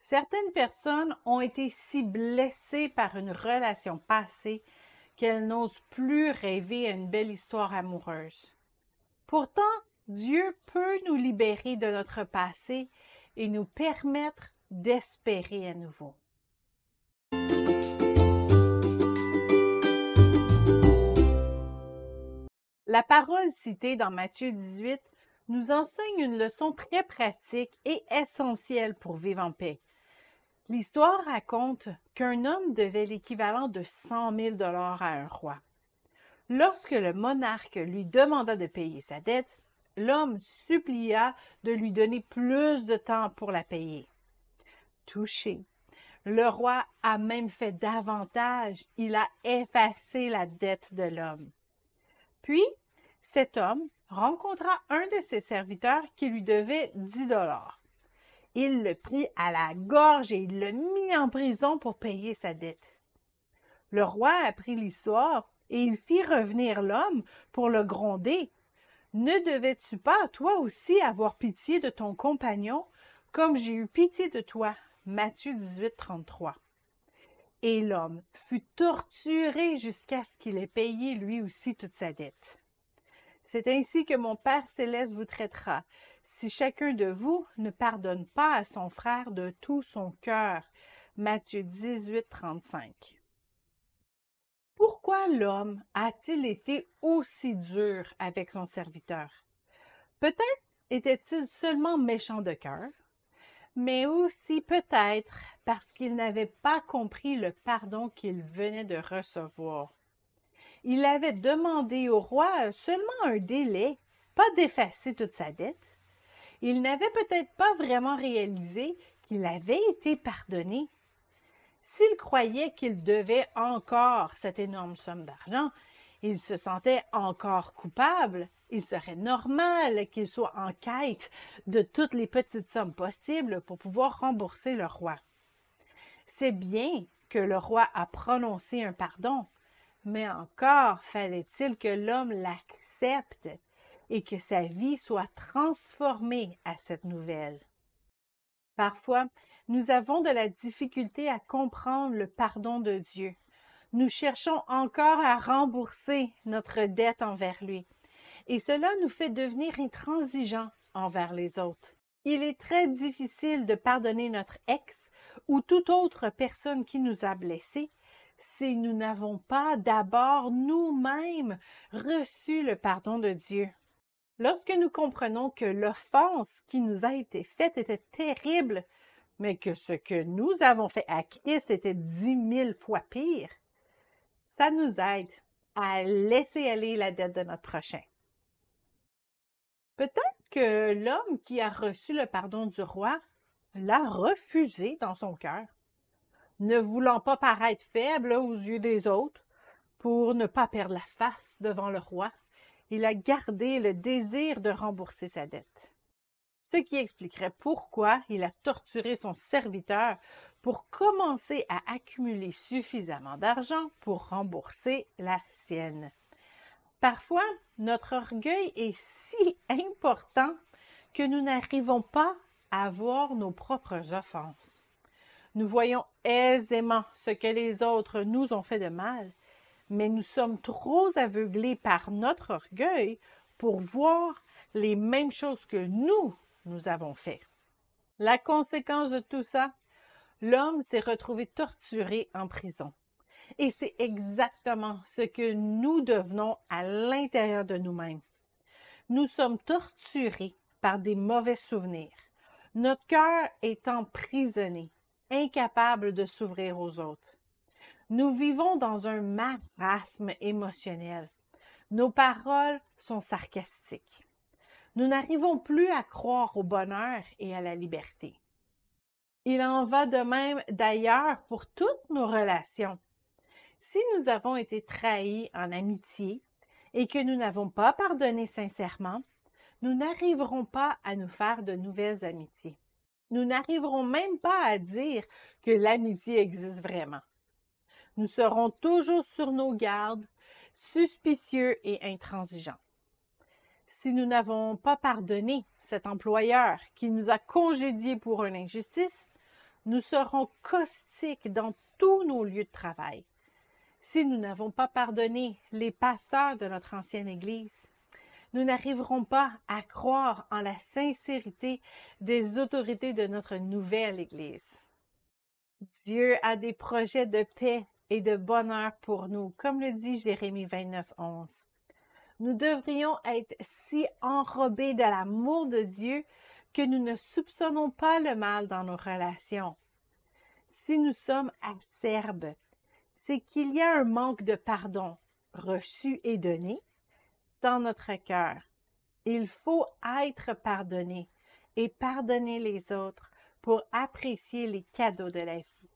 Certaines personnes ont été si blessées par une relation passée qu'elles n'osent plus rêver à une belle histoire amoureuse. Pourtant, Dieu peut nous libérer de notre passé et nous permettre d'espérer à nouveau. La parole citée dans Matthieu 18 nous enseigne une leçon très pratique et essentielle pour vivre en paix. L'histoire raconte qu'un homme devait l'équivalent de 100 000 $ à un roi. Lorsque le monarque lui demanda de payer sa dette, l'homme supplia de lui donner plus de temps pour la payer. Touché, le roi a même fait davantage, il a effacé la dette de l'homme. Puis, cet homme rencontra un de ses serviteurs qui lui devait 10 $. Il le prit à la gorge et il le mit en prison pour payer sa dette. Le roi apprit l'histoire et il fit revenir l'homme pour le gronder. « Ne devais-tu pas, toi aussi, avoir pitié de ton compagnon, comme j'ai eu pitié de toi? » Matthieu 18, 33. Et l'homme fut torturé jusqu'à ce qu'il ait payé lui aussi toute sa dette. C'est ainsi que mon Père céleste vous traitera, si chacun de vous ne pardonne pas à son frère de tout son cœur. Matthieu 18, 35. Pourquoi l'homme a-t-il été aussi dur avec son serviteur? Peut-être était-il seulement méchant de cœur, mais aussi peut-être parce qu'il n'avait pas compris le pardon qu'il venait de recevoir. Il avait demandé au roi seulement un délai, pas d'effacer toute sa dette. Il n'avait peut-être pas vraiment réalisé qu'il avait été pardonné. S'il croyait qu'il devait encore cette énorme somme d'argent, il se sentait encore coupable. Il serait normal qu'il soit en quête de toutes les petites sommes possibles pour pouvoir rembourser le roi. C'est bien que le roi a prononcé un pardon, mais encore fallait-il que l'homme l'accepte et que sa vie soit transformée à cette nouvelle. Parfois, nous avons de la difficulté à comprendre le pardon de Dieu. Nous cherchons encore à rembourser notre dette envers lui, et cela nous fait devenir intransigeants envers les autres. Il est très difficile de pardonner notre ex ou toute autre personne qui nous a blessés si nous n'avons pas d'abord nous-mêmes reçu le pardon de Dieu. Lorsque nous comprenons que l'offense qui nous a été faite était terrible, mais que ce que nous avons fait à Christ était 10 000 fois pire, ça nous aide à laisser aller la dette de notre prochain. Peut-être que l'homme qui a reçu le pardon du roi l'a refusé dans son cœur, ne voulant pas paraître faible aux yeux des autres, pour ne pas perdre la face devant le roi. Il a gardé le désir de rembourser sa dette. Ce qui expliquerait pourquoi il a torturé son serviteur pour commencer à accumuler suffisamment d'argent pour rembourser la sienne. Parfois, notre orgueil est si important que nous n'arrivons pas à voir nos propres offenses. Nous voyons aisément ce que les autres nous ont fait de mal, mais nous sommes trop aveuglés par notre orgueil pour voir les mêmes choses que nous avons fait. La conséquence de tout ça, l'homme s'est retrouvé torturé en prison. Et c'est exactement ce que nous devenons à l'intérieur de nous-mêmes. Nous sommes torturés par des mauvais souvenirs. Notre cœur est emprisonné, incapable de s'ouvrir aux autres. Nous vivons dans un marasme émotionnel. Nos paroles sont sarcastiques. Nous n'arrivons plus à croire au bonheur et à la liberté. Il en va de même d'ailleurs pour toutes nos relations. Si nous avons été trahis en amitié et que nous n'avons pas pardonné sincèrement, nous n'arriverons pas à nous faire de nouvelles amitiés. Nous n'arriverons même pas à dire que l'amitié existe vraiment. Nous serons toujours sur nos gardes, suspicieux et intransigeants. Si nous n'avons pas pardonné cet employeur qui nous a congédiés pour une injustice, Nous serons caustiques dans tous nos lieux de travail. Si nous n'avons pas pardonné les pasteurs de notre ancienne Église, nous n'arriverons pas à croire en la sincérité des autorités de notre nouvelle Église. Dieu a des projets de paix et de bonheur pour nous, comme le dit Jérémie 29, 11. Nous devrions être si enrobés de l'amour de Dieu que nous ne soupçonnons pas le mal dans nos relations. Si nous sommes acerbes, c'est qu'il y a un manque de pardon, reçu et donné, dans notre cœur. Il faut être pardonné et pardonner les autres pour apprécier les cadeaux de la vie.